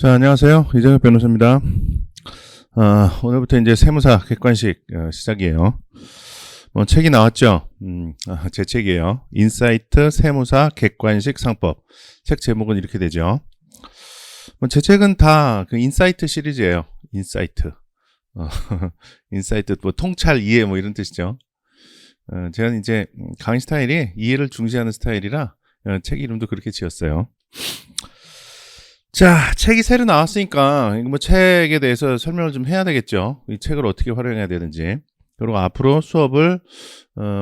자, 안녕하세요. 이정혁 변호사입니다. 오늘부터 이제 세무사 객관식 시작이에요. 책이 나왔죠. 제 책이에요. 인사이트 세무사 객관식 상법. 책 제목은 이렇게 되죠. 제 책은 다 그 인사이트 시리즈예요. 인사이트. 인사이트, 통찰, 이해, 이런 뜻이죠. 제가 이제 강의 스타일이 이해를 중시하는 스타일이라 책 이름도 그렇게 지었어요. 자, 책이 새로 나왔으니까 책에 대해서 설명을 좀 해야 되겠죠. 이 책을 어떻게 활용해야 되는지, 그리고 앞으로 수업을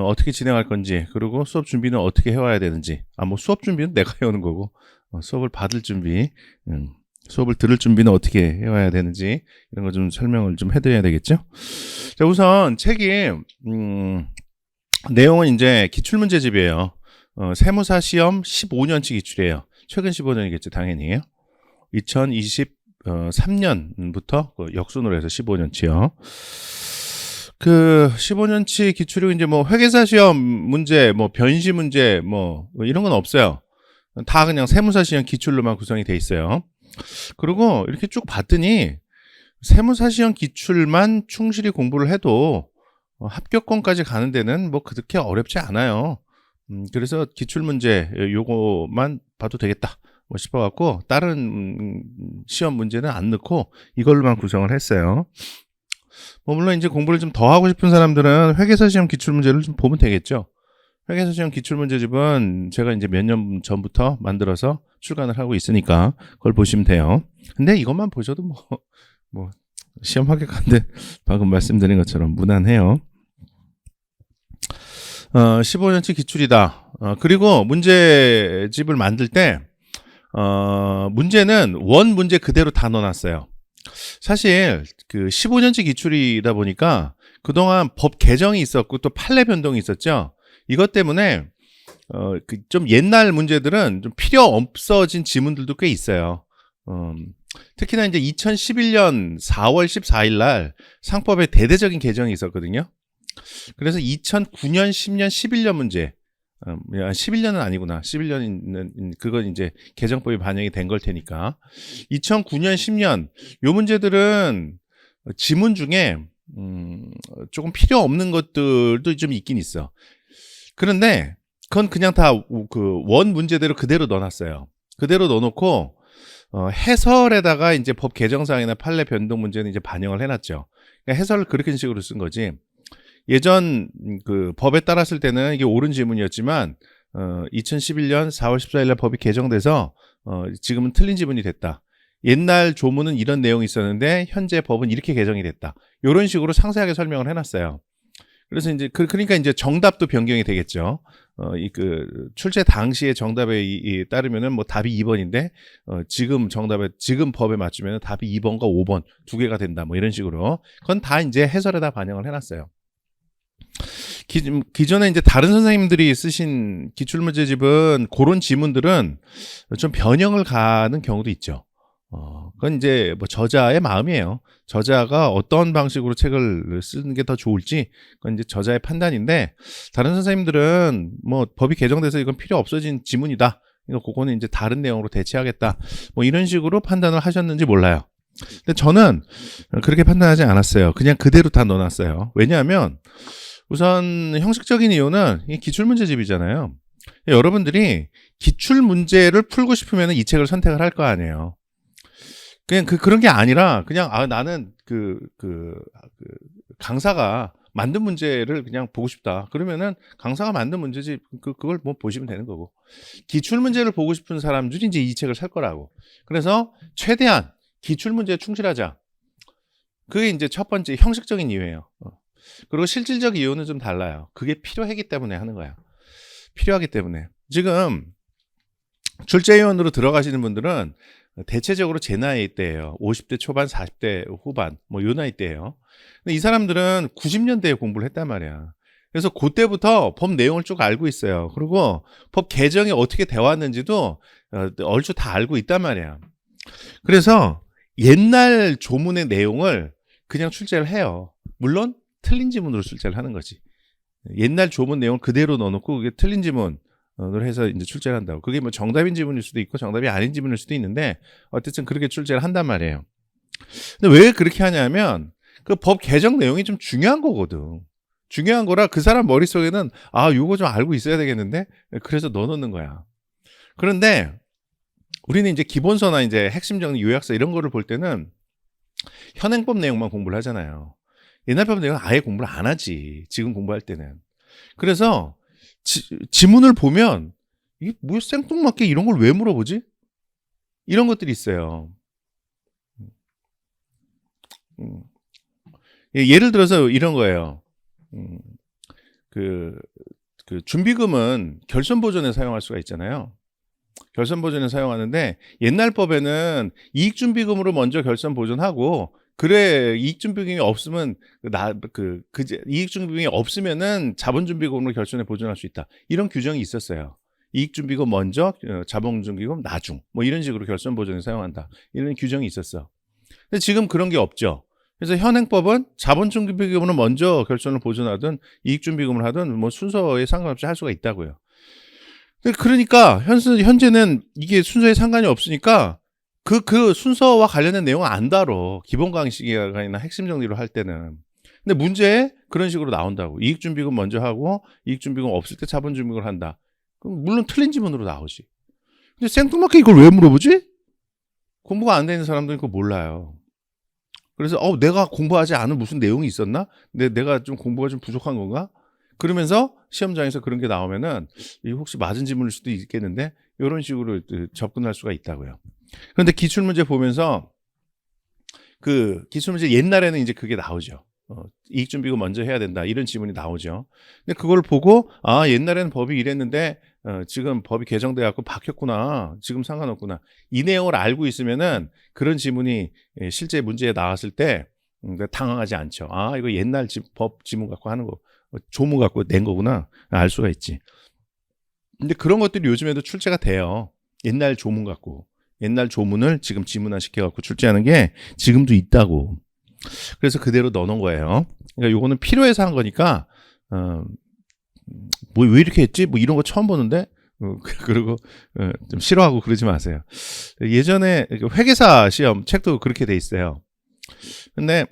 어떻게 진행할 건지, 그리고 수업 준비는 어떻게 해와야 되는지. 수업 준비는 내가 해오는 거고, 수업을 받을 준비, 수업을 들을 준비는 어떻게 해와야 되는지, 이런 거 좀 설명을 좀 해드려야 되겠죠. 자, 우선 책이 내용은 이제 기출문제집이에요. 세무사 시험 15년치 기출이에요. 최근 15년이겠죠, 당연히. 2023년부터 역순으로 해서 15년치요. 그 15년치 기출이 이제 회계사 시험 문제, 변시 문제, 이런 건 없어요. 다 그냥 세무사 시험 기출로만 구성이 돼 있어요. 그리고 이렇게 쭉 봤더니 세무사 시험 기출만 충실히 공부를 해도 합격권까지 가는 데는 그렇게 어렵지 않아요. 그래서 기출 문제 요거만 봐도 되겠다 싶어갖고 다른 시험 문제는 안 넣고 이걸로만 구성을 했어요. 물론 이제 공부를 좀 더 하고 싶은 사람들은 회계사 시험 기출 문제를 좀 보면 되겠죠. 회계사 시험 기출 문제집은 제가 이제 몇 년 전부터 만들어서 출간을 하고 있으니까 그걸 보시면 돼요. 근데 이것만 보셔도 시험 합격한데 방금 말씀드린 것처럼 무난해요. 15년치 기출이다. 그리고 문제집을 만들 때 문제는 원 문제 그대로 다 넣어놨어요. 사실 그 15년치 기출이다 보니까 그동안 법 개정이 있었고 또 판례 변동이 있었죠. 이것 때문에 좀 옛날 문제들은 좀 필요 없어진 지문들도 꽤 있어요. 특히나 이제 2011년 4월 14일 날 상법에 대대적인 개정이 있었거든요. 그래서 2009년, 10년, 11년 문제, 11년은 아니구나. 11년은 그건 이제 개정법이 반영이 된 걸 테니까. 2009년, 10년 요 문제들은 지문 중에 조금 필요 없는 것들도 좀 있긴 있어. 그런데 그건 그냥 다 그 원 문제대로 그대로 넣어놨어요. 그대로 넣어놓고 해설에다가 이제 법 개정사항이나 판례 변동 문제는 이제 반영을 해놨죠. 그러니까 해설을 그렇게 식으로 쓴 거지. 예전 그 법에 따랐을 때는 이게 옳은 지문이었지만 2011년 4월 14일 날 법이 개정돼서 지금은 틀린 지문이 됐다. 옛날 조문은 이런 내용이 있었는데 현재 법은 이렇게 개정이 됐다. 이런 식으로 상세하게 설명을 해놨어요. 그래서 그러니까 이제 정답도 변경이 되겠죠. 출제 당시의 정답에 따르면은 답이 2번인데 지금 법에 맞추면 답이 2번과 5번 두 개가 된다. 이런 식으로. 그건 다 이제 해설에다 반영을 해놨어요. 기존에 이제 다른 선생님들이 쓰신 기출문제집은 그런 지문들은 좀 변형을 가는 경우도 있죠. 그건 이제 저자의 마음이에요. 저자가 어떤 방식으로 책을 쓰는 게 더 좋을지 그건 이제 저자의 판단인데, 다른 선생님들은 법이 개정돼서 이건 필요 없어진 지문이다. 그거는 이제 다른 내용으로 대체하겠다. 이런 식으로 판단을 하셨는지 몰라요. 근데 저는 그렇게 판단하지 않았어요. 그냥 그대로 다 넣어놨어요. 왜냐하면 우선 형식적인 이유는 이 기출문제집이잖아요. 여러분들이 기출문제를 풀고 싶으면 이 책을 선택을 할 거 아니에요. 그냥 그런 게 아니라 그냥 나는 강사가 만든 문제를 그냥 보고 싶다. 그러면은 강사가 만든 문제집 그걸 보시면 되는 거고. 기출문제를 보고 싶은 사람들이 이제 이 책을 살 거라고. 그래서 최대한 기출문제에 충실하자. 그게 이제 첫 번째 형식적인 이유예요. 그리고 실질적 이유는 좀 달라요. 그게 필요하기 때문에 하는 거야. 필요하기 때문에. 지금 출제위원으로 들어가시는 분들은 대체적으로 제 나이 때예요. 50대 초반, 40대 후반, 요 나이 때예요. 근데 이 사람들은 90년대에 공부를 했단 말이야. 그래서 그때부터 법 내용을 쭉 알고 있어요. 그리고 법 개정이 어떻게 되어 왔는지도 얼추 다 알고 있단 말이야. 그래서 옛날 조문의 내용을 그냥 출제를 해요. 물론 틀린 지문으로 출제를 하는 거지. 옛날 조문 내용을 그대로 넣어놓고 그게 틀린 지문 해서 이제 출제를 한다고. 그게 뭐 정답인 지문일 수도 있고 정답이 아닌 지문일 수도 있는데 어쨌든 그렇게 출제를 한단 말이에요. 근데 왜 그렇게 하냐면 그 법 개정 내용이 좀 중요한 거거든. 중요한 거라 그 사람 머릿속에는 요거 좀 알고 있어야 되겠는데 그래서 넣어놓는 거야. 그런데 우리는 이제 기본서나 이제 핵심 정리 요약서 이런 거를 볼 때는 현행법 내용만 공부를 하잖아요. 옛날 법 내용은 아예 공부를 안 하지. 지금 공부할 때는. 그래서 지문을 보면 이게 뭐 생뚱맞게 이런 걸 왜 물어보지? 이런 것들이 있어요. 예를 들어서 이런 거예요. 그 준비금은 결손 보전에 사용할 수가 있잖아요. 결손 보전에 사용하는데 옛날 법에는 이익 준비금으로 먼저 결손 보전하고 그래 이익 준비금이 없으면 이익 준비금이 없으면은 자본 준비금으로 결손에 보존할 수 있다. 이런 규정이 있었어요. 이익 준비금 먼저, 자본 준비금 나중. 뭐 이런 식으로 결손 보전에 사용한다. 이런 규정이 있었어. 근데 지금 그런 게 없죠. 그래서 현행법은 자본 준비금으로 먼저 결손을 보존하든 이익 준비금을 하든 뭐 순서에 상관없이 할 수가 있다고요. 그러니까 현재는 이게 순서에 상관이 없으니까 그 순서와 관련된 내용은 안 다뤄. 기본 강의시간이나 핵심 정리로 할 때는. 근데 문제에 그런 식으로 나온다고. 이익 준비금 먼저 하고 이익 준비금 없을 때 자본 준비금을 한다. 그럼 물론 틀린 지문으로 나오지. 근데 생뚱맞게 이걸 왜 물어보지? 공부가 안 되는 사람들은 그거 몰라요. 그래서 내가 공부하지 않은 무슨 내용이 있었나? 내가 좀 공부가 좀 부족한 건가? 그러면서 시험장에서 그런 게 나오면은 혹시 맞은 지문일 수도 있겠는데 이런 식으로 접근할 수가 있다고요. 그런데 기출문제 보면서 그 기출문제 옛날에는 이제 그게 나오죠. 이익준비금 먼저 해야 된다 이런 지문이 나오죠. 근데 그걸 보고 옛날에는 법이 이랬는데 지금 법이 개정돼 갖고 바뀌었구나. 지금 상관없구나. 이 내용을 알고 있으면은 그런 지문이 실제 문제에 나왔을 때 당황하지 않죠. 이거 옛날 법 지문 갖고 하는 거 조문 갖고 낸 거구나 알 수가 있지. 근데 그런 것들이 요즘에도 출제가 돼요. 옛날 조문 갖고 옛날 조문을 지금 지문화 시켜 갖고 출제하는 게 지금도 있다고. 그래서 그대로 넣어놓은 거예요. 그러니까 요거는 필요해서 한 거니까 뭐 왜 이렇게 했지? 뭐 이런 거 처음 보는데 그리고 좀 싫어하고 그러지 마세요. 예전에 회계사 시험 책도 그렇게 돼 있어요. 근데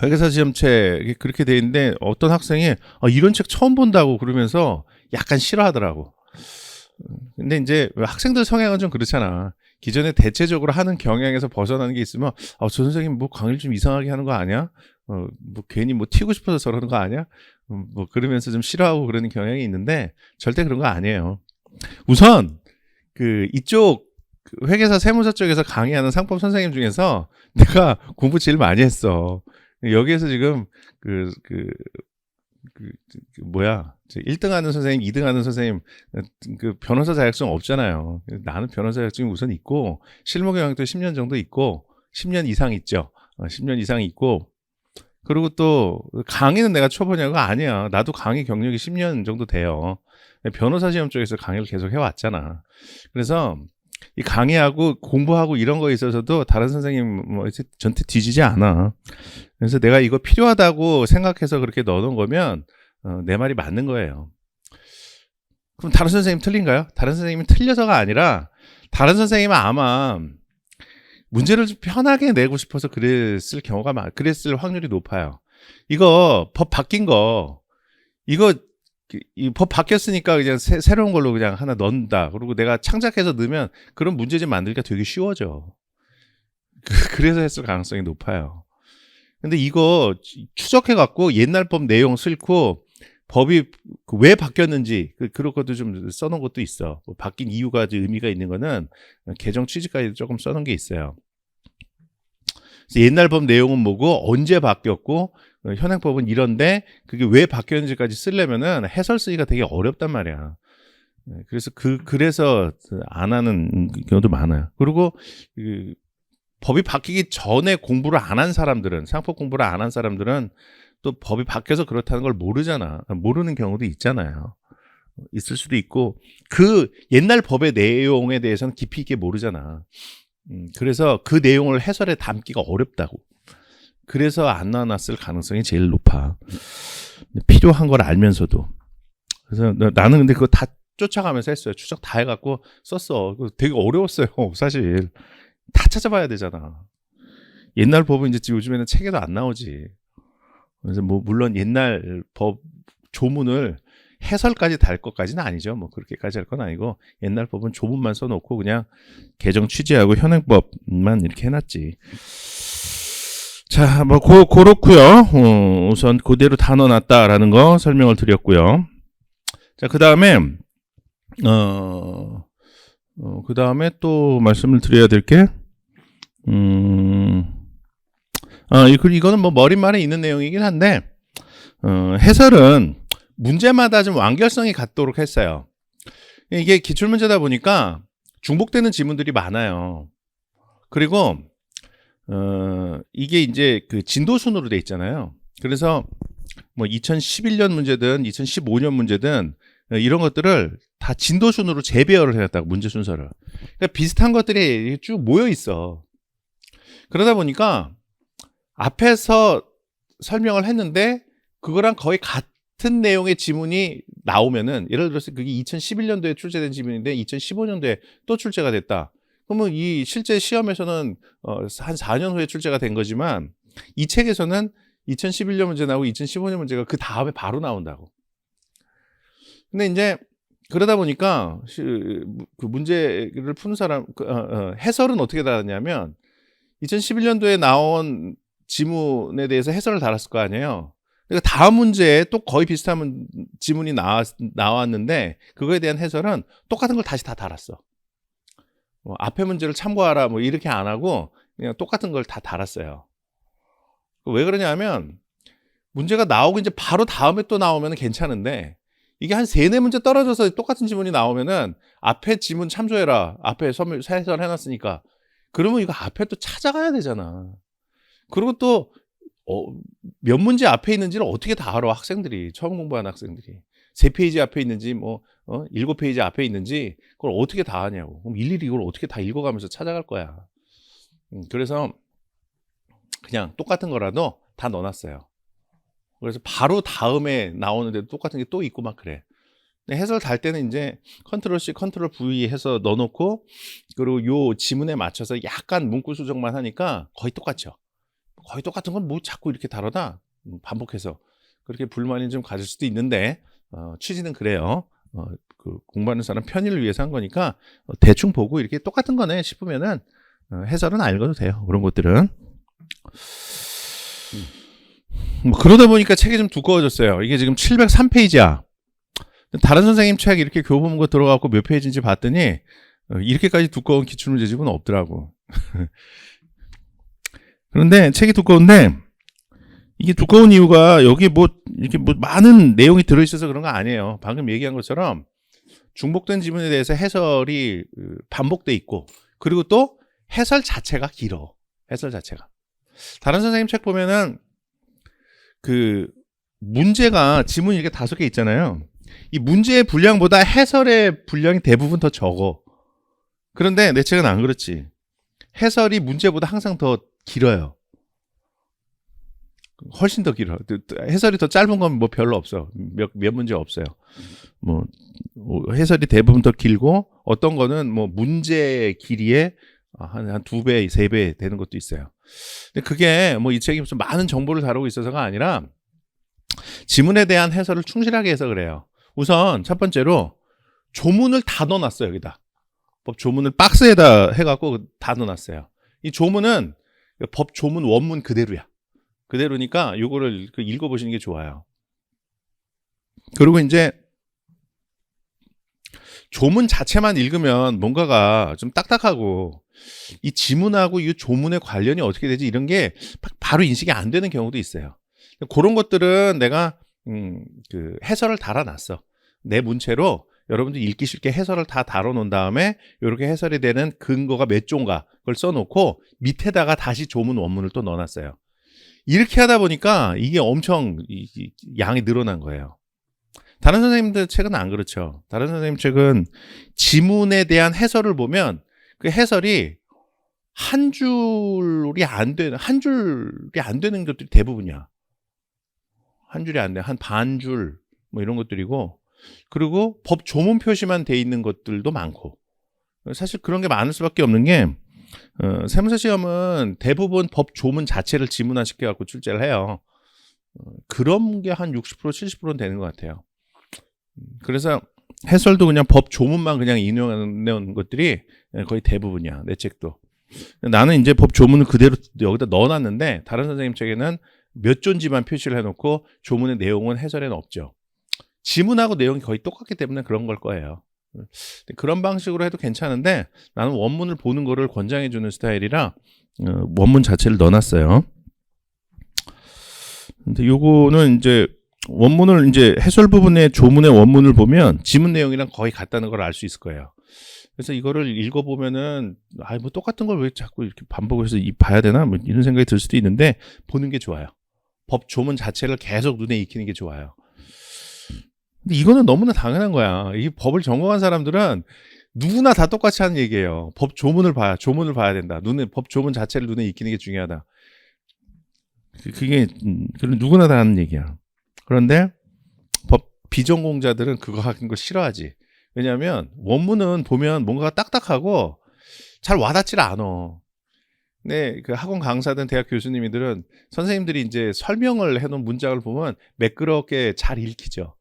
회계사 시험책이 그렇게 돼 있는데 어떤 학생이 이런 책 처음 본다고 그러면서 약간 싫어하더라고. 근데 이제 학생들 성향은 좀 그렇잖아. 기존에 대체적으로 하는 경향에서 벗어나는 게 있으면 저 선생님 뭐 강의를 좀 이상하게 하는 거 아니야? 뭐 괜히 뭐 튀고 싶어서 저러는 거 아니야? 뭐 그러면서 좀 싫어하고 그러는 경향이 있는데 절대 그런 거 아니에요. 우선 이쪽 회계사 세무사 쪽에서 강의하는 상법 선생님 중에서 내가 공부 제일 많이 했어. 여기에서 지금 1등 하는 선생님, 2등 하는 선생님, 변호사 자격증 없잖아요. 나는 변호사 자격증이 우선 있고, 실무 경력도 10년 정도 있고, 10년 이상 있죠. 10년 이상 있고, 그리고 또, 강의는 내가 초보냐고 아니야. 나도 강의 경력이 10년 정도 돼요. 변호사 시험 쪽에서 강의를 계속 해왔잖아. 그래서, 이 강의하고 공부하고 이런 거에 있어서도 다른 선생님 전체 뒤지지 않아. 그래서 내가 이거 필요하다고 생각해서 그렇게 넣어놓은 거면 내 말이 맞는 거예요. 그럼 다른 선생님 틀린가요? 다른 선생님이 틀려서가 아니라 다른 선생님은 아마 문제를 좀 편하게 내고 싶어서 그랬을 확률이 높아요. 이거 법 바뀐 거 이거 이 법 바뀌었으니까 그냥 새로운 걸로 그냥 하나 넣는다. 그리고 내가 창작해서 넣으면 그런 문제집 만들기가 되게 쉬워져. 그래서 했을 가능성이 높아요. 근데 이거 추적해갖고 옛날 법 내용 쓸고 법이 왜 바뀌었는지 그런 것도 좀 써놓은 것도 있어. 바뀐 이유가 의미가 있는 거는 개정 취지까지 조금 써놓은 게 있어요. 그래서 옛날 법 내용은 뭐고 언제 바뀌었고 현행법은 이런데 그게 왜 바뀌었는지까지 쓰려면은 해설 쓰기가 되게 어렵단 말이야. 그래서 그래서 안 하는 경우도 많아요. 그리고 법이 바뀌기 전에 공부를 안 한 사람들은 상법 공부를 안 한 사람들은 또 법이 바뀌어서 그렇다는 걸 모르잖아. 모르는 경우도 있잖아요. 있을 수도 있고 그 옛날 법의 내용에 대해서는 깊이 있게 모르잖아. 그래서 그 내용을 해설에 담기가 어렵다고. 그래서 안 나왔을 가능성이 제일 높아. 필요한 걸 알면서도. 그래서 나는 근데 그거 다 쫓아가면서 했어요. 추적 다 해갖고 썼어. 그거 되게 어려웠어요. 사실 다 찾아봐야 되잖아. 옛날 법은 이제 요즘에는 책에도 안 나오지. 그래서 뭐 물론 옛날 법 조문을 해설까지 달 것까지는 아니죠. 뭐 그렇게까지 할 건 아니고 옛날 법은 조문만 써놓고 그냥 개정 취지하고 현행법만 이렇게 해놨지. 자, 뭐 그렇고요. 우선 그대로 다 넣어놨다라는 거 설명을 드렸고요. 자, 그 다음에 그 다음에 또 말씀을 드려야 될 게, 이거는 뭐 머릿말에 있는 내용이긴 한데, 해설은 문제마다 좀 완결성이 같도록 했어요. 이게 기출문제다 보니까 중복되는 지문들이 많아요. 그리고, 이게 이제 그 진도순으로 돼 있잖아요. 그래서 뭐 2011년 문제든 2015년 문제든 이런 것들을 다 진도순으로 재배열을 해놨다고, 문제 순서를. 그러니까 비슷한 것들이 쭉 모여 있어. 그러다 보니까 앞에서 설명을 했는데 그거랑 거의 같은 내용의 지문이 나오면은, 예를 들어서 그게 2011년도에 출제된 지문인데 2015년도에 또 출제가 됐다. 그러면 이 실제 시험에서는 한 4년 후에 출제가 된 거지만 이 책에서는 2011년 문제 나오고 2015년 문제가 그 다음에 바로 나온다고. 근데 이제 그러다 보니까 그 문제를 푸는 사람, 해설은 어떻게 달았냐면 2011년도에 나온 지문에 대해서 해설을 달았을 거 아니에요. 그러니까 다음 문제에 또 거의 비슷한 지문이 나왔는데 그거에 대한 해설은 똑같은 걸 다시 다 달았어. 앞에 문제를 참고하라 뭐 이렇게 안 하고 그냥 똑같은 걸 다 달았어요. 왜 그러냐면 문제가 나오고 이제 바로 다음에 또 나오면 괜찮은데, 이게 한 3-4문제 떨어져서 똑같은 지문이 나오면은 앞에 지문 참조해라, 앞에 해설 해놨으니까, 그러면 이거 앞에 또 찾아가야 되잖아. 그리고 또 몇 문제 앞에 있는지를 어떻게 다 알아, 학생들이, 처음 공부하는 학생들이. 3페이지 앞에 있는지 뭐 7페이지 앞에 있는지 그걸 어떻게 다 아냐고. 그럼 일일이 이걸 어떻게 다 읽어가면서 찾아갈 거야. 그래서 그냥 똑같은 거라도 다 넣어놨어요. 그래서 바로 다음에 나오는데 똑같은 게 또 있고 막 그래. 해설 달 때는 이제 컨트롤 C, 컨트롤 V 해서 넣어놓고, 그리고 요 지문에 맞춰서 약간 문구 수정만 하니까 거의 똑같죠. 거의 똑같은 건 뭐 자꾸 이렇게 다루다 반복해서 그렇게 불만이 좀 가질 수도 있는데, 취지는 그래요. 그 공부하는 사람 편의를 위해서 한 거니까 대충 보고 이렇게 똑같은 거네 싶으면은 해설은 안 읽어도 돼요. 그런 것들은. 뭐 그러다 보니까 책이 좀 두꺼워졌어요. 이게 지금 703페이지야. 다른 선생님 책 이렇게 교보문고 들어가고 몇 페이지인지 봤더니 이렇게까지 두꺼운 기출문제집은 없더라고. 그런데 책이 두꺼운데, 이게 두꺼운 이유가 여기 뭐 이렇게 뭐 많은 내용이 들어있어서 그런 거 아니에요. 방금 얘기한 것처럼 중복된 지문에 대해서 해설이 반복돼 있고, 그리고 또 해설 자체가 길어. 해설 자체가. 다른 선생님 책 보면은 그 문제가 지문이 이렇게 5개 있잖아요. 이 문제의 분량보다 해설의 분량이 대부분 더 적어. 그런데 내 책은 안 그렇지. 해설이 문제보다 항상 더 길어요. 훨씬 더 길어. 해설이 더 짧은 건 뭐 별로 없어. 몇 문제 없어요. 뭐 해설이 대부분 더 길고, 어떤 거는 뭐 문제 길이에 한 2배, 3배 되는 것도 있어요. 근데 그게 뭐 이 책이 무슨 많은 정보를 다루고 있어서가 아니라 지문에 대한 해설을 충실하게 해서 그래요. 우선 첫 번째로 조문을 다 넣어놨어요. 여기다 법 조문을 박스에다 해갖고 다 넣어놨어요. 이 조문은 법 조문 원문 그대로야. 그대로니까 요거를 읽어보시는 게 좋아요. 그리고 이제 조문 자체만 읽으면 뭔가가 좀 딱딱하고, 이 지문하고 이 조문의 관련이 어떻게 되지 이런 게 바로 인식이 안 되는 경우도 있어요. 그런 것들은 내가 그 해설을 달아놨어. 내 문체로 여러분들 읽기 쉽게 해설을 다 다뤄놓은 다음에 이렇게 해설이 되는 근거가 몇 종가 그걸 써놓고 밑에다가 다시 조문 원문을 또 넣어놨어요. 이렇게 하다 보니까 이게 엄청 양이 늘어난 거예요. 다른 선생님들 책은 안 그렇죠. 다른 선생님 책은 지문에 대한 해설을 보면 그 해설이 한 줄이 안 되는 것들이 대부분이야. 한 줄이 안 돼. 한 반 줄 뭐 이런 것들이고, 그리고 법 조문 표시만 돼 있는 것들도 많고. 사실 그런 게 많을 수밖에 없는 게 세무사 시험은 대부분 법 조문 자체를 지문화시켜 갖고 출제를 해요. 그런 게 한 60% 70%는 되는 것 같아요. 그래서 해설도 그냥 법 조문만 그냥 인용하는 것들이 거의 대부분이야. 내 책도. 나는 이제 법 조문을 그대로 여기다 넣어놨는데 다른 선생님 책에는 몇 존지만 표시를 해놓고 조문의 내용은 해설에는 없죠. 지문하고 내용이 거의 똑같기 때문에 그런 걸 거예요. 그런 방식으로 해도 괜찮은데 나는 원문을 보는 거를 권장해주는 스타일이라 원문 자체를 넣어놨어요. 근데 요거는 이제 원문을 이제 해설 부분의 조문의 원문을 보면 지문 내용이랑 거의 같다는 걸 알 수 있을 거예요. 그래서 이거를 읽어보면은 뭐 똑같은 걸 왜 자꾸 이렇게 반복해서 봐야 되나 뭐 이런 생각이 들 수도 있는데 보는 게 좋아요. 법 조문 자체를 계속 눈에 익히는 게 좋아요. 근데 이거는 너무나 당연한 거야. 이 법을 전공한 사람들은 누구나 다 똑같이 하는 얘기예요. 법 조문을 봐야 된다. 법 조문 자체를 눈에 익히는 게 중요하다. 그게 누구나 다 하는 얘기야. 그런데 법 비전공자들은 그거 하는 거 싫어하지. 왜냐하면 원문은 보면 뭔가가 딱딱하고 잘 와닿지를 않아. 근데 그 학원 강사든 대학 교수님들은 선생님들이 이제 설명을 해놓은 문장을 보면 매끄럽게 잘 읽히죠.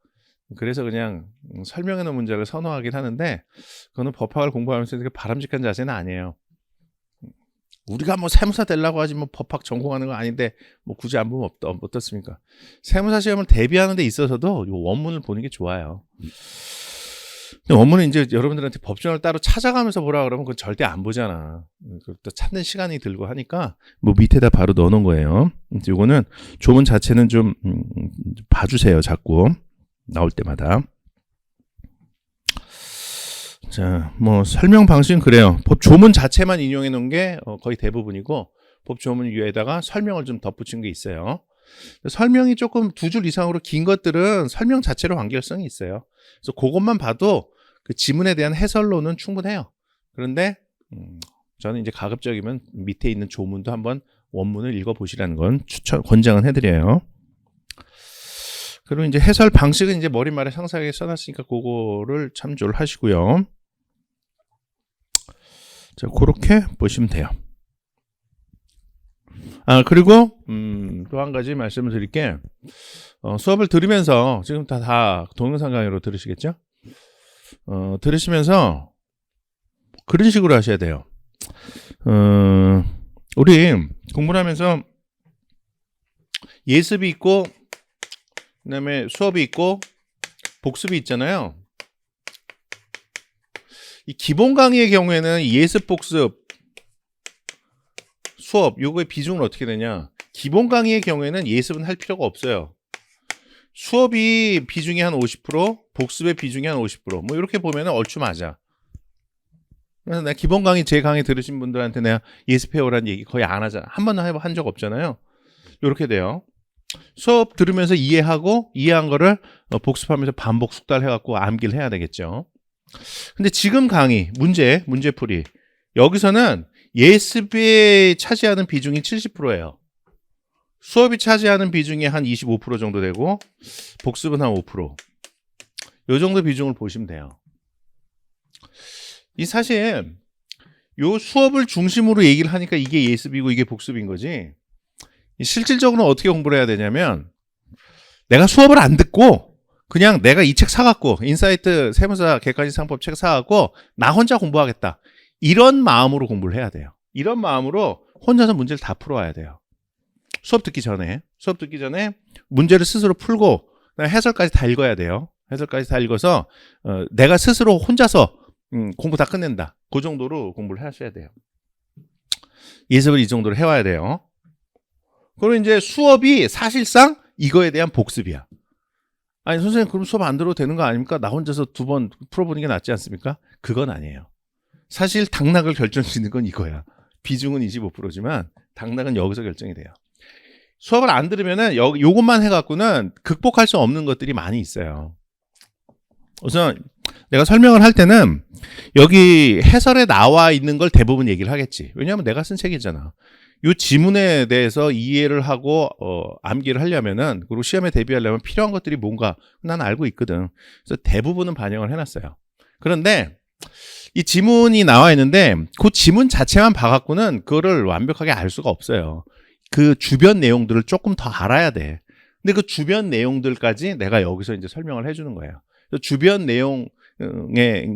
그래서 그냥 설명해놓은 문장을 선호하긴 하는데 그거는 법학을 공부하면서 바람직한 자세는 아니에요. 우리가 뭐 세무사 되려고 하지 뭐 법학 전공하는 거 아닌데 뭐 굳이 안 보면 어떻습니까? 세무사 시험을 대비하는 데 있어서도 이 원문을 보는 게 좋아요. 원문은 이제 여러분들한테 법정을 따로 찾아가면서 보라 그러면 그건 절대 안 보잖아. 또 찾는 시간이 들고 하니까 뭐 밑에다 바로 넣어놓은 거예요. 이거는 조문 자체는 좀 봐주세요. 자꾸 나올 때마다. 자, 뭐 설명 방식은 그래요. 법 조문 자체만 인용해 놓은 게 거의 대부분이고 법 조문 위에다가 설명을 좀 덧붙인 게 있어요. 설명이 조금 2줄 이상으로 긴 것들은 설명 자체로 완결성이 있어요. 그래서 그것만 봐도 그 지문에 대한 해설로는 충분해요. 그런데 저는 이제 가급적이면 밑에 있는 조문도 한번 원문을 읽어보시라는 건 권장은 해드려요. 그리고 이제 해설 방식은 이제 머릿말에 상세하게 써놨으니까 그거를 참조를 하시고요. 자, 그렇게 보시면 돼요. 그리고 또 한 가지 말씀을 드릴게. 수업을 들으면서 지금 다 동영상 강의로 들으시겠죠? 들으시면서 그런 식으로 하셔야 돼요. 우리 공부를 하면서 예습이 있고 그다음에 수업이 있고 복습이 있잖아요. 이 기본 강의의 경우에는 예습, 복습, 수업 요거의 비중은 어떻게 되냐? 기본 강의의 경우에는 예습은 할 필요가 없어요. 수업이 비중이 한 50%, 복습의 비중이 한 50%. 뭐 이렇게 보면은 얼추 맞아. 그래서 내가 기본 강의 제 강의 들으신 분들한테 내가 예습해 오라는 얘기 거의 안 하잖아. 한 번도 한 적 없잖아요. 이렇게 돼요. 수업 들으면서 이해하고 이해한 거를 복습하면서 반복 숙달 해갖고 암기를 해야 되겠죠. 근데 지금 강의 문제풀이 여기서는 예습이 차지하는 비중이 70%예요. 수업이 차지하는 비중이 한 25% 정도 되고 복습은 한 5%. 요 정도 비중을 보시면 돼요. 이 사실 요 수업을 중심으로 얘기를 하니까 이게 예습이고 이게 복습인 거지. 실질적으로 어떻게 공부를 해야 되냐면 내가 수업을 안 듣고 그냥 내가 이 책 사갖고 인사이트 세무사 객관식 상법 책 사갖고 나 혼자 공부하겠다. 이런 마음으로 공부를 해야 돼요. 이런 마음으로 혼자서 문제를 다 풀어와야 돼요. 수업 듣기 전에 문제를 스스로 풀고 해설까지 다 읽어야 돼요. 해설까지 다 읽어서 내가 스스로 혼자서 공부 다 끝낸다. 그 정도로 공부를 하셔야 돼요. 예습을 이 정도로 해와야 돼요. 그리고 이제 수업이 사실상 이거에 대한 복습이야. 아니 선생님 그럼 수업 안 들어도 되는 거 아닙니까? 나 혼자서 2번 풀어보는 게 낫지 않습니까? 그건 아니에요. 사실 당락을 결정짓는 건 이거야. 비중은 25%지만 당락은 여기서 결정이 돼요. 수업을 안 들으면은 요것만 해갖고는 극복할 수 없는 것들이 많이 있어요. 우선 내가 설명을 할 때는 여기 해설에 나와 있는 걸 대부분 얘기를 하겠지. 왜냐하면 내가 쓴 책이잖아. 요 지문에 대해서 이해를 하고 암기를 하려면은, 그리고 시험에 대비하려면 필요한 것들이 뭔가 난 알고 있거든. 그래서 대부분은 반영을 해놨어요. 그런데 이 지문이 나와 있는데 그 지문 자체만 봐갖고는 그거를 완벽하게 알 수가 없어요. 그 주변 내용들을 조금 더 알아야 돼. 근데 그 주변 내용들까지 내가 여기서 이제 설명을 해주는 거예요. 주변 내용에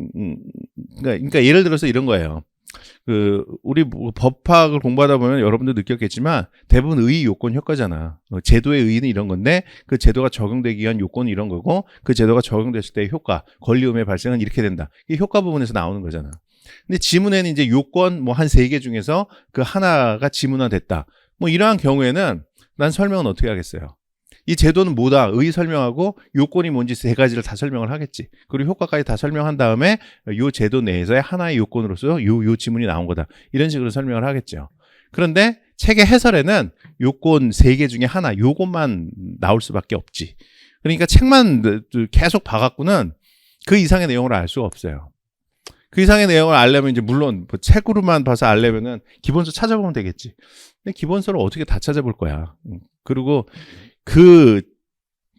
그러니까 예를 들어서 이런 거예요. 우리 법학을 공부하다 보면 여러분도 느꼈겠지만 대부분 의의 요건 효과잖아. 제도의 의의는 이런 건데 그 제도가 적용되기 위한 요건은 이런 거고 그 제도가 적용됐을 때의 효과, 권리의무의 발생은 이렇게 된다. 이게 효과 부분에서 나오는 거잖아. 근데 지문에는 이제 요건 뭐 한 3개 중에서 그 하나가 지문화됐다. 뭐 이러한 경우에는 난 설명은 어떻게 하겠어요? 이 제도는 뭐다? 의의 설명하고 요건이 뭔지 3가지를 다 설명을 하겠지. 그리고 효과까지 다 설명한 다음에 요 제도 내에서의 하나의 요건으로서 요 지문이 나온 거다. 이런 식으로 설명을 하겠죠. 그런데 책의 해설에는 요건 3개 중에 하나, 요것만 나올 수밖에 없지. 그러니까 책만 계속 봐갖고는 그 이상의 내용을 알 수가 없어요. 그 이상의 내용을 알려면 이제 물론 뭐 책으로만 봐서 알려면은 기본서 찾아보면 되겠지. 근데 기본서를 어떻게 다 찾아볼 거야. 그리고 그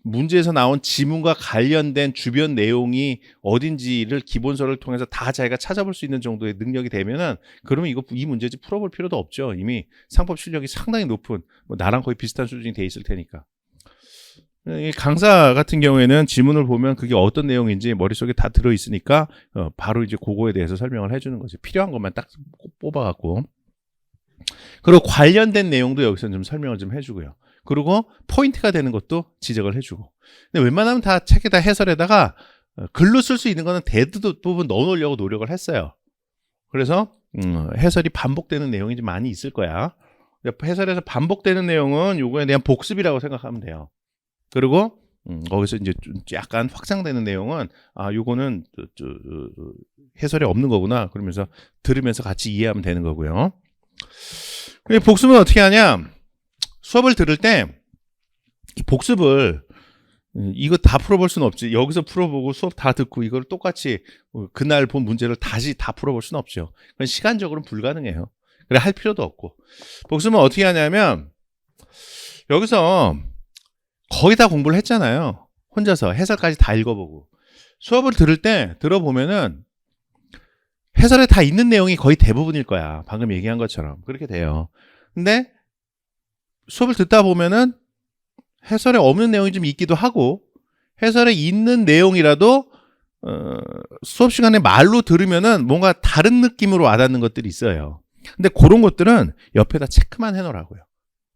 문제에서 나온 지문과 관련된 주변 내용이 어딘지를 기본서를 통해서 다 자기가 찾아볼 수 있는 정도의 능력이 되면은 그러면 이 문제지 풀어볼 필요도 없죠. 이미 상법 실력이 상당히 높은 뭐 나랑 거의 비슷한 수준이 돼 있을 테니까. 강사 같은 경우에는 지문을 보면 그게 어떤 내용인지 머릿속에 다 들어있으니까 바로 이제 그거에 대해서 설명을 해주는 거지. 필요한 것만 딱 뽑아갖고. 그리고 관련된 내용도 여기서 좀 설명을 좀 해주고요. 그리고 포인트가 되는 것도 지적을 해주고. 근데 웬만하면 다 책에다 해설에다가 글로 쓸 수 있는 거는 대부분 넣어놓으려고 노력을 했어요. 그래서 해설이 반복되는 내용이 좀 많이 있을 거야. 해설에서 반복되는 내용은 요거에 대한 복습이라고 생각하면 돼요. 그리고 거기서 이제 좀 약간 확장되는 내용은 요거는 해설에 없는 거구나. 그러면서 들으면서 같이 이해하면 되는 거고요. 복습은 어떻게 하냐? 수업을 들을 때 이 복습을 이거 다 풀어볼 수는 없지. 여기서 풀어보고 수업 다 듣고 이걸 똑같이 그날 본 문제를 다시 다 풀어볼 수는 없죠. 그건 시간적으로는 불가능해요. 그래 할 필요도 없고. 복습은 어떻게 하냐면 여기서 거의 다 공부를 했잖아요. 혼자서 해설까지 다 읽어보고. 수업을 들어보면은 해설에 다 있는 내용이 거의 대부분일 거야. 방금 얘기한 것처럼. 그렇게 돼요. 근데 수업을 듣다 보면은 해설에 없는 내용이 좀 있기도 하고 해설에 있는 내용이라도 수업 시간에 말로 들으면은 뭔가 다른 느낌으로 와닿는 것들이 있어요. 근데 그런 것들은 옆에다 체크만 해놓으라고요.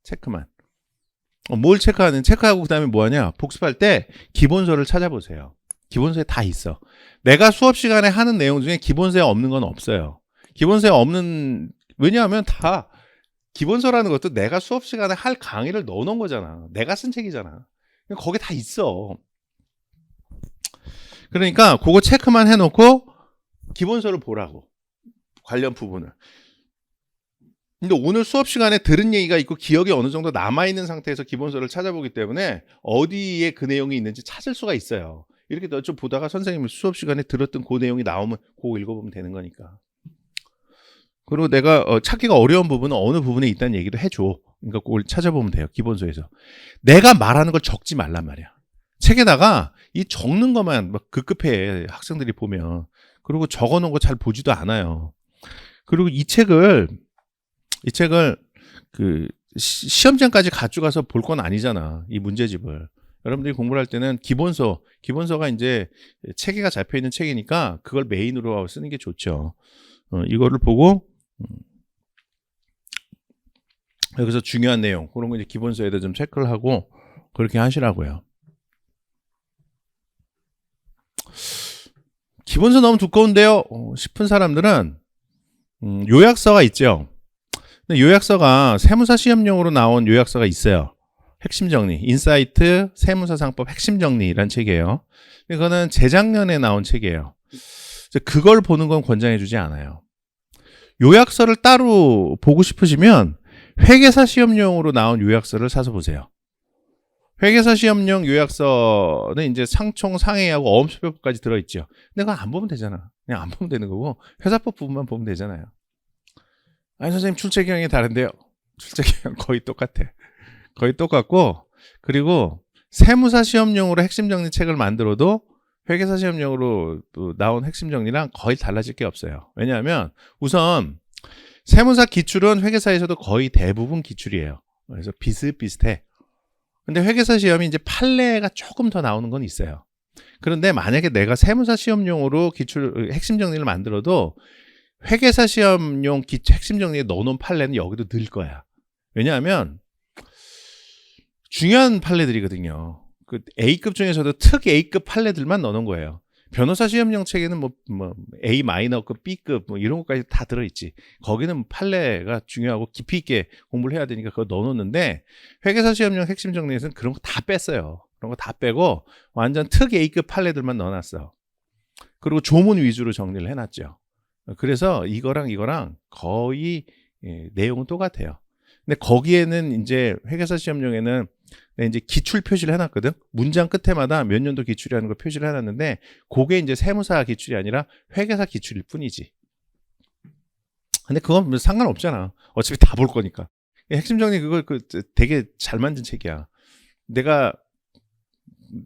체크만. 뭘 체크하고 그다음에 뭐하냐? 복습할 때 기본서를 찾아보세요. 기본서에 다 있어. 내가 수업 시간에 하는 내용 중에 기본서에 없는 건 없어요. 기본서에 없는, 왜냐하면 다 기본서라는 것도 내가 수업 시간에 할 강의를 넣어놓은 거잖아. 내가 쓴 책이잖아. 거기 다 있어. 그러니까 그거 체크만 해놓고 기본서를 보라고. 관련 부분을. 근데 오늘 수업 시간에 들은 얘기가 있고 기억이 어느 정도 남아있는 상태에서 기본서를 찾아보기 때문에 어디에 그 내용이 있는지 찾을 수가 있어요. 이렇게 좀 보다가 선생님이 수업 시간에 들었던 그 내용이 나오면 그거 읽어보면 되는 거니까. 그리고 내가 찾기가 어려운 부분은 어느 부분에 있다는 얘기도 해줘. 그러니까 그걸 찾아보면 돼요. 기본서에서. 내가 말하는 걸 적지 말란 말이야. 책에다가 이 적는 것만 막 급급해. 학생들이 보면. 그리고 적어놓은 거 잘 보지도 않아요. 그리고 이 책을 시험장까지 가져가서 볼 건 아니잖아. 이 문제집을. 여러분들이 공부를 할 때는 기본서가 이제 체계가 잡혀 있는 책이니까 그걸 메인으로 쓰는 게 좋죠. 이거를 보고 여기서 중요한 내용 그런 거 이제 기본서에다 좀 체크를 하고 그렇게 하시라고요. 기본서 너무 두꺼운데요 싶은 사람들은 요약서가 있죠. 근데 요약서가 세무사 시험용으로 나온 요약서가 있어요. 핵심 정리, 인사이트 세무사상법 핵심 정리라는 책이에요. 이거는 재작년에 나온 책이에요. 그걸 보는 건 권장해주지 않아요. 요약서를 따로 보고 싶으시면 회계사 시험용으로 나온 요약서를 사서 보세요. 회계사 시험용 요약서는 이제 상총, 상해하고 어음수표법까지 들어있죠. 근데 그거 안 보면 되잖아. 그냥 안 보면 되는 거고 회사법 부분만 보면 되잖아요. 아니 선생님 출제경이 다른데요. 출제기간 거의 똑같아. 거의 똑같고, 그리고 세무사 시험용으로 핵심 정리 책을 만들어도 회계사 시험용으로 나온 핵심 정리랑 거의 달라질 게 없어요. 왜냐하면 우선 세무사 기출은 회계사에서도 거의 대부분 기출이에요. 그래서 비슷비슷해. 근데 회계사 시험이 이제 판례가 조금 더 나오는 건 있어요. 그런데 만약에 내가 세무사 시험용으로 기출 핵심 정리를 만들어도 회계사 시험용 핵심 정리에 넣어놓은 판례는 여기도 늘 거야. 왜냐하면 중요한 판례들이거든요. 그 A급 중에서도 특 A급 판례들만 넣어놓은 거예요. 변호사 시험용 책에는 뭐 A 마이너급, B급 뭐 이런 것까지 다 들어있지. 거기는 판례가 중요하고 깊이 있게 공부를 해야 되니까 그거 넣어놓는데 회계사 시험용 핵심 정리에서는 그런 거 다 뺐어요. 그런 거 다 빼고 완전 특 A급 판례들만 넣어놨어. 그리고 조문 위주로 정리를 해놨죠. 그래서 이거랑 거의 내용은 똑같아요. 근데 거기에는 이제 회계사 시험용에는 이제 기출 표시를 해놨거든. 문장 끝에마다 몇 년도 기출이라는 걸 표시를 해놨는데 그게 이제 세무사 기출이 아니라 회계사 기출일 뿐이지. 근데 그건 상관없잖아. 어차피 다 볼 거니까. 핵심 정리 그걸 되게 잘 만든 책이야. 내가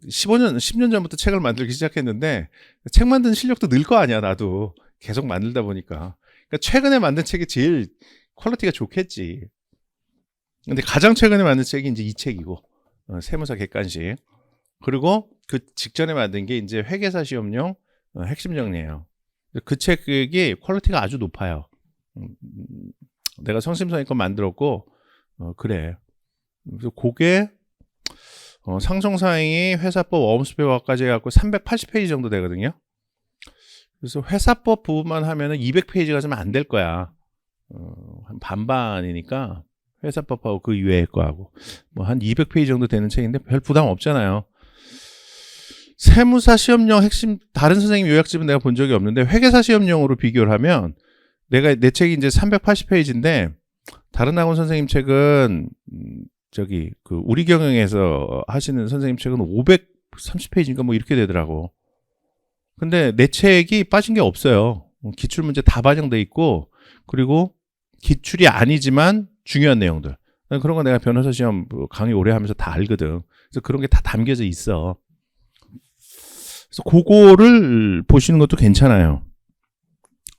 10년 전부터 책을 만들기 시작했는데 책 만드는 실력도 늘 거 아니야. 나도 계속 만들다 보니까. 그러니까 최근에 만든 책이 제일 퀄리티가 좋겠지. 근데 가장 최근에 만든 책이 이제 이 책이고 세무사 객관식. 그리고 그 직전에 만든 게 이제 회계사 시험용 핵심 정리예요. 그 책이 퀄리티가 아주 높아요. 내가 성심성의껏 만들었고 그래. 그래서 그게 상정사항이 회사법 어음수표까지 해갖고 380페이지 정도 되거든요. 그래서 회사법 부분만 하면은 200페이지가 좀 안 될 거야. 한 반반이니까 회사법하고 그 이외의 거하고 뭐 한 200페이지 정도 되는 책인데 별 부담 없잖아요. 세무사 시험용 핵심 다른 선생님 요약집은 내가 본 적이 없는데 회계사 시험용으로 비교를 하면 내 책이 이제 380페이지인데 다른 학원 선생님 책은 저기 그 우리 경영에서 하시는 선생님 책은 530페이지인가 뭐 이렇게 되더라고. 근데 내 책이 빠진 게 없어요. 기출 문제 다 반영돼 있고 그리고 기출이 아니지만 중요한 내용들. 그런 거 내가 변호사 시험 강의 오래 하면서 다 알거든. 그래서 그런 게 다 담겨져 있어. 그래서 그거를 보시는 것도 괜찮아요.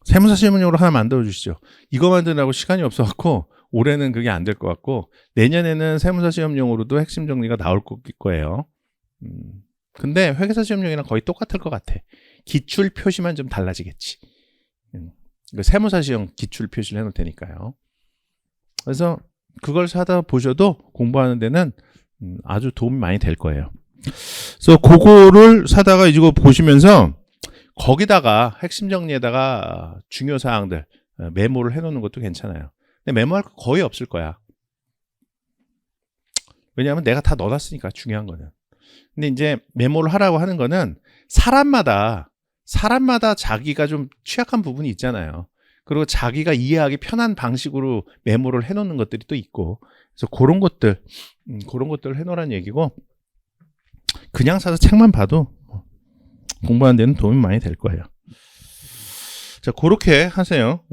세무사 시험용으로 하나 만들어 주시죠. 이거 만드느라고 시간이 없어갖고 올해는 그게 안 될 것 같고 내년에는 세무사 시험용으로도 핵심 정리가 나올 거예요. 근데 회계사 시험용이랑 거의 똑같을 것 같아. 기출 표시만 좀 달라지겠지. 세무사 시험 기출 표시를 해놓을 테니까요. 그래서 그걸 사다 보셔도 공부하는 데는 아주 도움이 많이 될 거예요. 그래서 그거를 사다가 이거 보시면서 거기다가 핵심 정리에다가 중요 사항들 메모를 해놓는 것도 괜찮아요. 근데 메모할 거 거의 없을 거야. 왜냐하면 내가 다 넣어놨으니까 중요한 거는. 근데 이제 메모를 하라고 하는 거는 사람마다 자기가 좀 취약한 부분이 있잖아요. 그리고 자기가 이해하기 편한 방식으로 메모를 해놓는 것들이 또 있고, 그래서 그런 것들을 해놓으라는 얘기고, 그냥 사서 책만 봐도 공부하는 데는 도움이 많이 될 거예요. 자, 그렇게 하세요.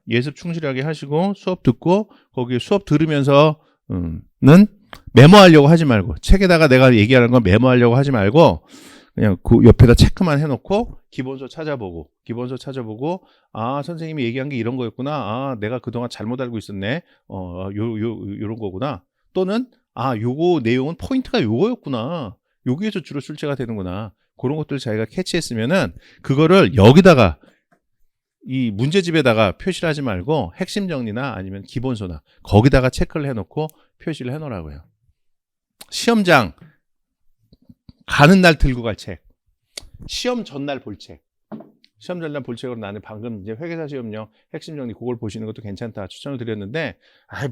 예습 충실하게 하시고 수업 듣고 거기 수업 들으면서는 메모하려고 하지 말고 책에다가 내가 얘기하는 건 메모하려고 하지 말고 그냥 그 옆에다 체크만 해놓고 기본서 찾아보고 아 선생님이 얘기한 게 이런 거였구나. 아 내가 그동안 잘못 알고 있었네. 요런 거구나. 또는 아 요거 내용은 포인트가 요거였구나. 여기에서 주로 출제가 되는구나. 그런 것들 자기가 캐치했으면은 그거를 여기다가 이 문제집에다가 표시를 하지 말고 핵심 정리나 아니면 기본서나 거기다가 체크를 해놓고 표시를 해놓으라고요. 시험장 가는 날 들고 갈 책, 시험 전날 볼 책. 시험 전날 볼 책으로 나는 방금 이제 회계사 시험용 핵심 정리 그걸 보시는 것도 괜찮다 추천을 드렸는데,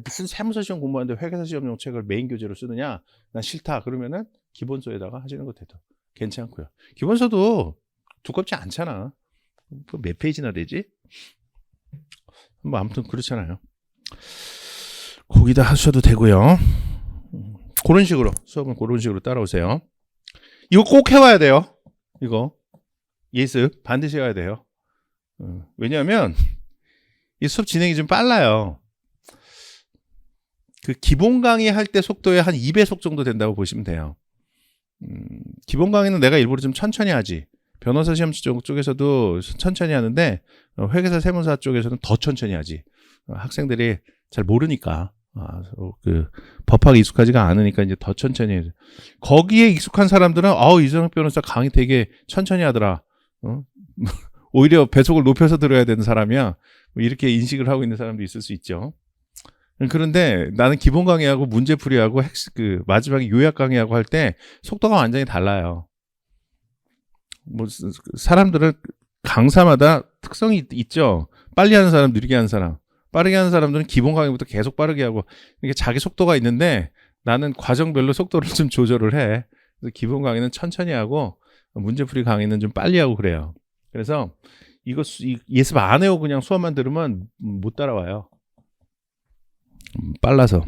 무슨 세무사 시험 공부하는데 회계사 시험용 책을 메인 교재로 쓰느냐? 난 싫다. 그러면은 기본서에다가 하시는 것도 괜찮고요. 기본서도 두껍지 않잖아. 몇 페이지나 되지? 뭐 아무튼 그렇잖아요. 거기다 하셔도 되고요. 그런 식으로 수업은 그런 식으로 따라오세요. 이거 꼭 해와야 돼요. 이거 예습 반드시 해야 돼요. 왜냐하면 이 수업 진행이 좀 빨라요. 그 기본 강의 할 때 속도의 한 2배속 정도 된다고 보시면 돼요. 기본 강의는 내가 일부러 좀 천천히 하지. 변호사 시험 쪽에서도 천천히 하는데 회계사 세무사 쪽에서는 더 천천히 하지. 학생들이 잘 모르니까 그 법학에 익숙하지가 않으니까 이제 더 천천히 해요. 거기에 익숙한 사람들은 이정혁 변호사 강의 되게 천천히 하더라. 오히려 배속을 높여서 들어야 되는 사람이야. 뭐 이렇게 인식을 하고 있는 사람도 있을 수 있죠. 그런데 나는 기본 강의하고 문제풀이하고 그 마지막에 요약 강의하고 할 때 속도가 완전히 달라요. 뭐 사람들은 강사마다 특성이 있죠. 빨리 하는 사람, 느리게 하는 사람. 빠르게 하는 사람들은 기본 강의부터 계속 빠르게 하고 이게 자기 속도가 있는데 나는 과정별로 속도를 좀 조절을 해. 그래서 기본 강의는 천천히 하고 문제풀이 강의는 좀 빨리 하고 그래요. 그래서 이거 예습 안 해오고 그냥 수업만 들으면 못 따라와요. 빨라서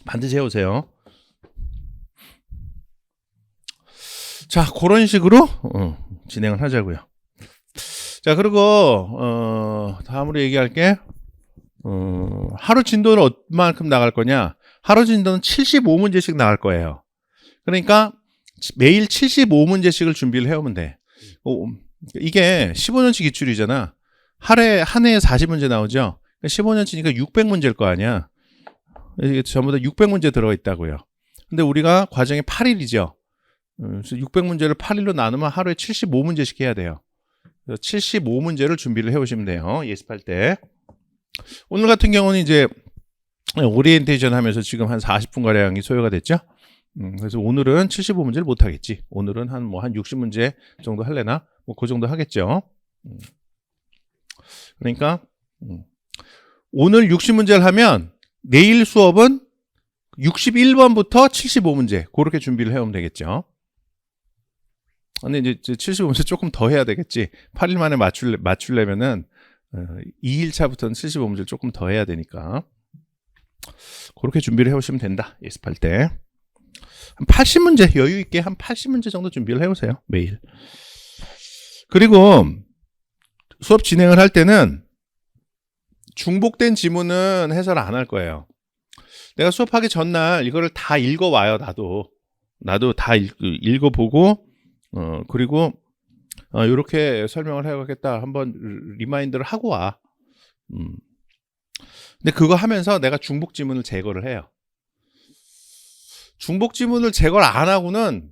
반드시 해오세요. 자, 그런 식으로 진행을 하자고요. 자, 그리고 다음으로 얘기할게. 하루 진도는 얼마만큼 나갈 거냐? 하루 진도는 75문제씩 나갈 거예요. 그러니까 매일 75문제씩을 준비를 해오면 돼. 이게 15년치 기출이잖아. 한 해에 40문제 나오죠. 15년치니까 600문제일 거 아니야. 이게 전부 다 600문제 들어가 있다고요. 근데 우리가 과정이 8일이죠. 그래서 600문제를 8일로 나누면 하루에 75문제씩 해야 돼요. 그래서 75문제를 준비를 해오시면 돼요. 예습할 때. 오늘 같은 경우는 이제 오리엔테이션 하면서 지금 한 40분가량이 소요가 됐죠. 그래서 오늘은 75문제를 못 하겠지. 오늘은 한 60문제 정도 할래나? 뭐 그 정도 하겠죠. 그러니까 오늘 60문제를 하면 내일 수업은 61번부터 75문제 그렇게 준비를 해오면 되겠죠. 근데 이제 75문제 조금 더 해야 되겠지. 8일 만에 맞추려면은 2일차부터는 75문제를 조금 더 해야 되니까 그렇게 준비를 해오시면 된다. 예습할 때 한 80문제 여유 있게 한 80문제 정도 준비를 해오세요. 매일. 그리고 수업 진행을 할 때는 중복된 지문은 해설 안 할 거예요. 내가 수업하기 전날 이거를 다 읽어와요. 나도 다 읽어보고 그리고 이렇게 설명을 해야겠다 한번 리마인드를 하고 와. 근데 그거 하면서 내가 중복 지문을 제거를 해요. 중복 지문을 제거를 안 하고는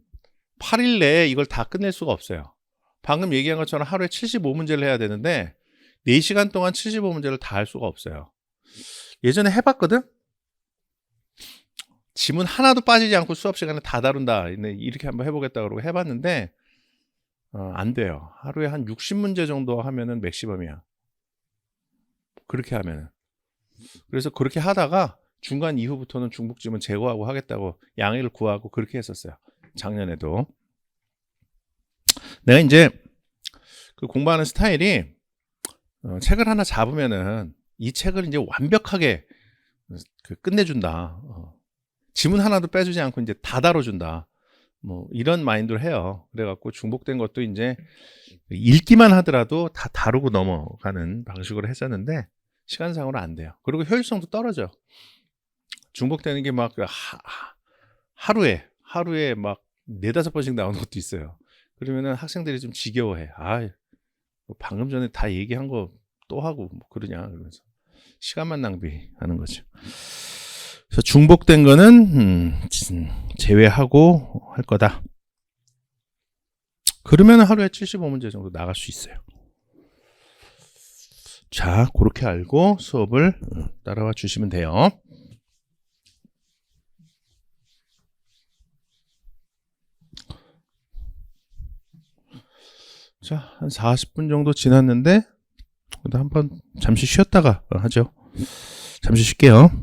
8일 내에 이걸 다 끝낼 수가 없어요. 방금 얘기한 것처럼 하루에 75문제를 해야 되는데 4시간 동안 75문제를 다 할 수가 없어요. 예전에 해봤거든? 지문 하나도 빠지지 않고 수업 시간에 다 다룬다. 이렇게 한번 해보겠다 그러고 해봤는데 안 돼요. 하루에 한 60문제 정도 하면은 맥시멈이야. 그렇게 하면은. 그래서 그렇게 하다가 중간 이후부터는 중복 지문 제거하고 하겠다고 양해를 구하고 그렇게 했었어요. 작년에도. 내가 이제 그 공부하는 스타일이 책을 하나 잡으면은 이 책을 이제 완벽하게 끝내준다. 지문 하나도 빼주지 않고 이제 다 다뤄준다. 뭐 이런 마인드를 해요. 그래갖고 중복된 것도 이제 읽기만 하더라도 다 다루고 넘어가는 방식으로 했었는데 시간상으로 안 돼요. 그리고 효율성도 떨어져. 중복되는 게 막 하루에 막 4-5번씩 나오는 것도 있어요. 그러면은 학생들이 좀 지겨워해. 뭐 방금 전에 다 얘기한 거 또 하고 뭐 그러냐 그러면서 시간만 낭비하는 거죠. 그래서 중복된 거는 제외하고 할 거다. 그러면 하루에 75문제 정도 나갈 수 있어요. 자, 그렇게 알고 수업을 따라와 주시면 돼요. 자, 한 40분 정도 지났는데 한번 잠시 쉬었다가 하죠. 잠시 쉴게요.